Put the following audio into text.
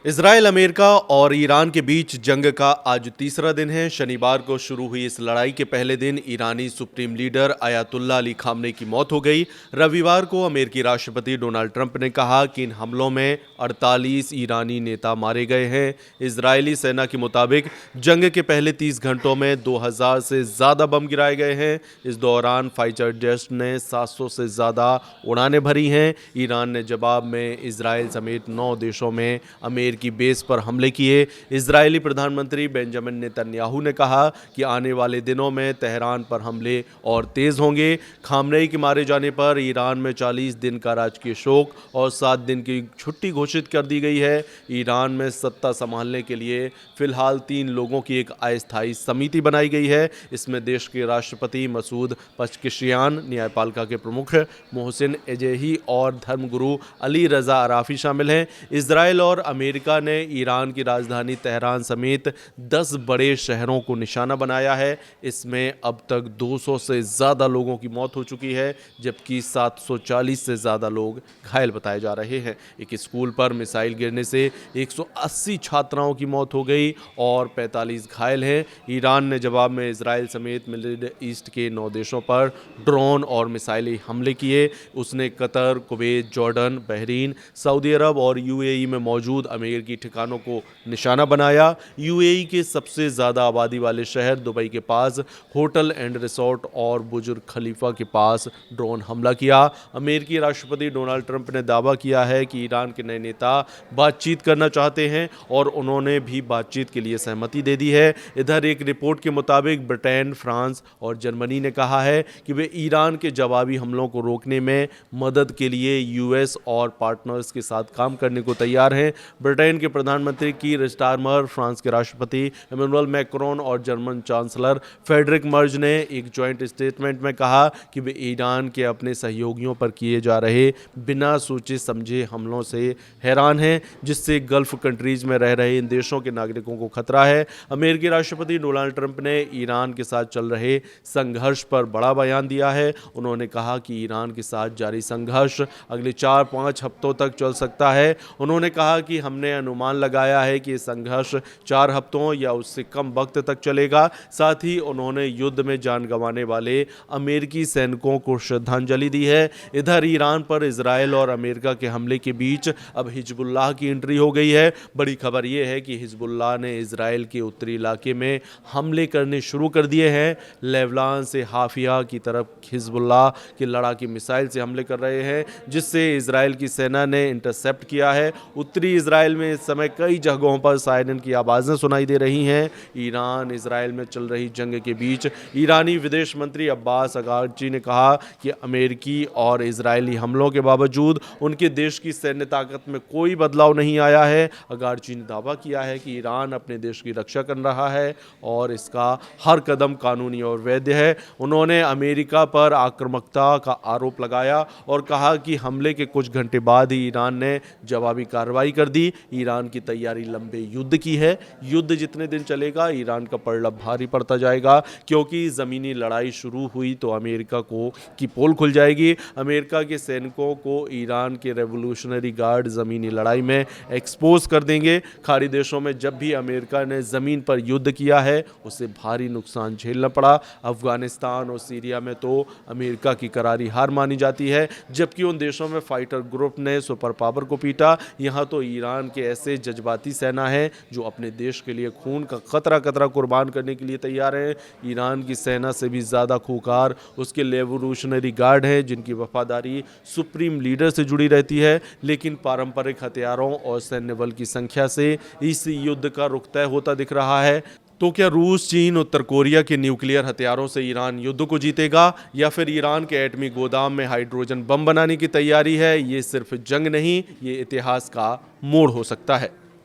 Israel, America और Iran के बीच जंग का आज तीसरा दिन है। शनिवार को शुरू हुई इस लड़ाई के पहले दिन ईरानी supreme leader Ayatollah Ali Khamenei की मौत हो गई। रविवार को अमेरिकी राष्ट्रपति डोनाल्ड ट्रंप ने कहा कि इन हमलों में 48 ईरानी नेता मारे गए हैं। इजरायली सेना के मुताबिक जंग के पहले 30 घंटों में 2000 से ज़्यादा बम गिराए गए हैं। इस दौरान फाइटर जेट्स ने 700 से ज़्यादा उड़ानें भरी हैं। ईरान ने जवाब में इजराइल समेत 9 देशों में की बेस पर हमले किए। इजरायली प्रधानमंत्री बेंजामिन नेतन्याहू ने कहा कि आने वाले दिनों में तेहरान पर हमले और तेज होंगे। खामनेई के मारे जाने पर ईरान में 40 दिन का राजकीय शोक और 7 दिन की छुट्टी घोषित कर दी गई है। ईरान में सत्ता संभालने के लिए फिलहाल 3 लोगों की एक अस्थायी समिति बनाई गई है। इसमें देश के राष्ट्रपति मसूद पज़ेश्कियान, न्यायपालिका के प्रमुख मोहसिन एजेही और धर्मगुरु अली रजा अराफी शामिल हैं। इजराइल और अमेरिका ने ईरान की राजधानी तेहरान समेत 10 बड़े शहरों को निशाना बनाया है। इसमें अब तक 200 से ज़्यादा लोगों की मौत हो चुकी है, जबकि 740 से ज़्यादा लोग घायल बताए जा रहे हैं। एक स्कूल पर मिसाइल गिरने से 180 छात्राओं की मौत हो गई और 45 घायल हैं। ईरान ने जवाब में इजराइल समेत मिडिल ईस्ट के 9 देशों पर ड्रोन और मिसाइली हमले किए। उसने Qatar, Kuwait, Jordan, Bahrain, Saudi Arab और यूएई में मौजूद अमेरिकी ठिकानों को निशाना बनाया। यूएई के सबसे ज़्यादा आबादी वाले शहर दुबई के पास होटल एंड रिसोर्ट और बुर्ज खलीफा के पास ड्रोन हमला किया। अमेरिकी राष्ट्रपति डोनाल्ड ट्रंप ने दावा किया है कि ईरान के नए नेता बातचीत करना चाहते हैं और उन्होंने भी बातचीत के लिए सहमति दे दी है। इधर एक रिपोर्ट के मुताबिक ब्रिटेन, फ्रांस और जर्मनी ने कहा है कि वे ईरान के जवाबी हमलों को रोकने में मदद के लिए यूएस और पार्टनर्स के साथ काम करने को तैयार हैं। ब्रिटेन के प्रधानमंत्री कीर स्टारमर, फ्रांस के राष्ट्रपति इमैनुअल मैक्रोन और जर्मन चांसलर फ्रेडरिक मर्ज ने एक जॉइंट स्टेटमेंट में कहा कि वे ईरान के अपने सहयोगियों पर किए जा रहे बिना सोचे समझे हमलों से हैरान हैं, जिससे गल्फ कंट्रीज में रह रहे इन देशों के नागरिकों को खतरा है। अमेरिकी राष्ट्रपति डोनाल्ड ट्रंप ने ईरान के साथ चल रहे संघर्ष पर बड़ा बयान दिया है। उन्होंने कहा कि ईरान के साथ जारी संघर्ष अगले 4-5 हफ्तों तक चल सकता है। उन्होंने कहा कि हमने अनुमान लगाया है कि संघर्ष 4 हफ्तों या उससे कम वक्त तक चलेगा। साथ ही उन्होंने युद्ध में जान गंवाने वाले अमेरिकी सैनिकों को श्रद्धांजलि दी है। इधर ईरान पर इजराइल और अमेरिका के हमले के बीच अब हिजबुल्लाह की एंट्री हो गई है। बड़ी खबर यह है कि हिजबुल्लाह ने इजराइल के उत्तरी इलाके में हमले करने शुरू कर दिए हैं। लेबनान से हाफिया की तरफ हिजबुल्लाह के लड़ाके मिसाइल से हमले कर रहे हैं, जिससे इजराइल की सेना ने इंटरसेप्ट किया है। उत्तरी इजराइल में इस समय कई जगहों पर सायरन की आवाज़ें सुनाई दे रही हैं। ईरान इजराइल में चल रही जंग के बीच ईरानी विदेश मंत्री अब्बास अरागची ने कहा कि अमेरिकी और इजरायली हमलों के बावजूद उनके देश की सैन्य ताकत में कोई बदलाव नहीं आया है। अरागची ने दावा किया है कि ईरान अपने देश की रक्षा कर रहा है और इसका हर कदम कानूनी और वैध है। उन्होंने अमेरिका पर आक्रामकता का आरोप लगाया और कहा कि हमले के कुछ घंटे बाद ही ईरान ने जवाबी कार्रवाई कर दी। ईरान की तैयारी लंबे युद्ध की है। युद्ध जितने दिन चलेगा ईरान का पलड़ा भारी पड़ता जाएगा, क्योंकि ज़मीनी लड़ाई शुरू हुई तो अमेरिका की पोल खुल जाएगी। अमेरिका के सैनिकों को ईरान के रेवोल्यूशनरी गार्ड ज़मीनी लड़ाई में एक्सपोज कर देंगे। खाड़ी देशों में जब भी अमेरिका ने ज़मीन पर युद्ध किया है उसे भारी नुकसान झेलना पड़ा। अफगानिस्तान और सीरिया में तो अमेरिका की करारी हार मानी जाती है, जबकि उन देशों में फाइटर ग्रुप ने सुपर पावर को पीटा। यहाँ तो ईरान के ऐसे जज्बाती सेना है जो अपने देश के लिए खून का कतरा कुर्बान करने के लिए तैयार है। ईरान की सेना से भी ज़्यादा खूंखार उसके रेवोल्यूशनरी गार्ड हैं, जिनकी वफादारी सुप्रीम लीडर से जुड़ी रहती है। लेकिन पारंपरिक हथियारों और सैन्य बल की संख्या से इस युद्ध का रुख तय होता दिख रहा है। तो क्या रूस, चीन, उत्तर कोरिया के न्यूक्लियर हथियारों से ईरान युद्ध को जीतेगा, या फिर ईरान के एटमी गोदाम में हाइड्रोजन बम बनाने की तैयारी है? ये सिर्फ जंग नहीं, ये इतिहास का मोड़ हो सकता है।